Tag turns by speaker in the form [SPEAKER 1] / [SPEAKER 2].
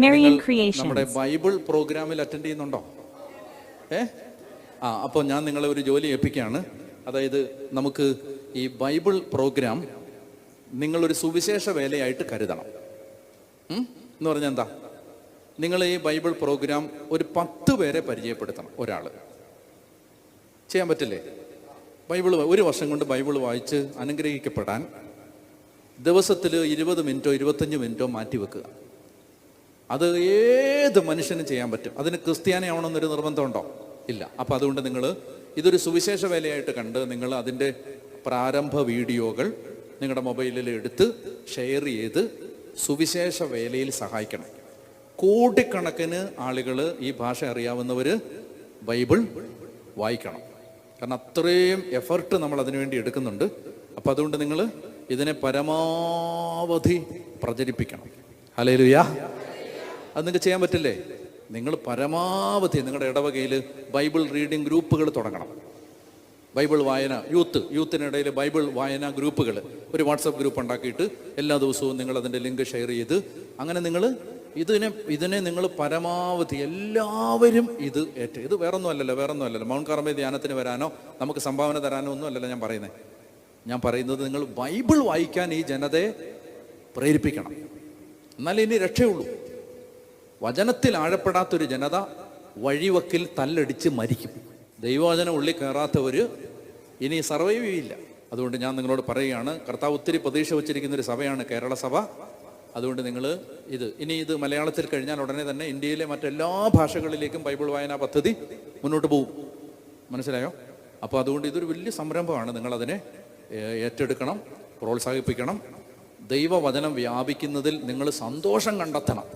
[SPEAKER 1] Marian
[SPEAKER 2] നമ്മുടെ
[SPEAKER 1] Creations.
[SPEAKER 2] Bible പ്രോഗ്രാമിൽ attend ചെയ്യുന്നുണ്ടോ? അപ്പോൾ ഞാൻ നിങ്ങളെ ഒരു ജോലി ഏൽപ്പിക്കുകയാണ്. അതായത് നമുക്ക് ഈ ബൈബിൾ പ്രോഗ്രാം നിങ്ങളൊരു സുവിശേഷ വേലയായിട്ട് കരുതണം. എന്ന് പറഞ്ഞാൽ എന്താ? നിങ്ങൾ ഈ ബൈബിൾ പ്രോഗ്രാം ഒരു 10 പേരെ പരിചയപ്പെടുത്തണം. ഒരാൾ ചെയ്യാൻ പറ്റില്ലേ? ബൈബിൾ ഒരു വർഷം കൊണ്ട് ബൈബിൾ വായിച്ച് അനുഗ്രഹിക്കപ്പെടാൻ ദിവസത്തിൽ 20 മിനിറ്റോ 25 മിനിറ്റോ മാറ്റിവെക്കുക. അത് ഏത് മനുഷ്യനും ചെയ്യാൻ പറ്റും. അതിന് ക്രിസ്ത്യാനിയാവണമെന്നൊരു നിർബന്ധമുണ്ടോ? ഇല്ല. അപ്പം അതുകൊണ്ട് നിങ്ങൾ ഇതൊരു സുവിശേഷ വേലയായിട്ട് കണ്ട് നിങ്ങൾ അതിൻ്റെ പ്രാരംഭ വീഡിയോകൾ നിങ്ങളുടെ മൊബൈലിൽ എടുത്ത് ഷെയർ ചെയ്ത് സുവിശേഷ വേലയിൽ സഹായിക്കണം. കോടിക്കണക്കിന് ആളുകൾ, ഈ ഭാഷ അറിയാവുന്നവർ ബൈബിൾ വായിക്കണം. കാരണം അത്രയും എഫർട്ട് നമ്മൾ അതിനുവേണ്ടി എടുക്കുന്നുണ്ട്. അപ്പം അതുകൊണ്ട് നിങ്ങൾ ഇതിനെ പരമാവധി പ്രചരിപ്പിക്കണം. ഹല്ലേലൂയ. അത് നിങ്ങൾക്ക് ചെയ്യാൻ പറ്റില്ലേ? നിങ്ങൾ പരമാവധി നിങ്ങളുടെ ഇടവകയിൽ ബൈബിൾ റീഡിംഗ് ഗ്രൂപ്പുകൾ തുടങ്ങണം. ബൈബിൾ വായന, യൂത്തിനിടയിൽ ബൈബിൾ വായന ഗ്രൂപ്പുകൾ, ഒരു വാട്സപ്പ് ഗ്രൂപ്പ് ഉണ്ടാക്കിയിട്ട് എല്ലാ ദിവസവും നിങ്ങൾ അതിൻ്റെ ലിങ്ക് ഷെയർ ചെയ്ത് അങ്ങനെ നിങ്ങൾ ഇതിനെ നിങ്ങൾ പരമാവധി എല്ലാവരും ഇത് വേറൊന്നും അല്ലല്ലോ. മൗണ്ട് കാർമൽ ധ്യാനത്തിന് വരാനോ നമുക്ക് സംഭാവന തരാനോ ഒന്നും അല്ലല്ലോ ഞാൻ പറയുന്നത് നിങ്ങൾ ബൈബിൾ വായിക്കാൻ ഈ ജനതയെ പ്രേരിപ്പിക്കണം. എന്നാലേ ഇനി രക്ഷയുള്ളൂ. വചനത്തിൽ ആഴപ്പെടാത്തൊരു ജനത വഴിവക്കിൽ തല്ലടിച്ച് മരിക്കും. ദൈവവചനം ഉള്ളിൽ കയറാത്തവർ ഇനി സർവൈവ് ചെയ്യില്ല. അതുകൊണ്ട് ഞാൻ നിങ്ങളോട് പറയുകയാണ്, കർത്താവ് ഒത്തിരി പ്രതീക്ഷ വച്ചിരിക്കുന്നൊരു സഭയാണ് കേരള സഭ. അതുകൊണ്ട് നിങ്ങൾ ഇത് മലയാളത്തിൽ കഴിഞ്ഞാൽ ഉടനെ തന്നെ ഇന്ത്യയിലെ മറ്റെല്ലാ ഭാഷകളിലേക്കും ബൈബിൾ വായനാ പദ്ധതി മുന്നോട്ട് പോകും. മനസ്സിലായോ? അപ്പോൾ അതുകൊണ്ട് ഇതൊരു വലിയ സംരംഭമാണ്. നിങ്ങളതിനെ ഏറ്റെടുക്കണം, പ്രോത്സാഹിപ്പിക്കണം. ദൈവവചനം വ്യാപിക്കുന്നതിൽ നിങ്ങൾ സന്തോഷം കണ്ടെത്തണം.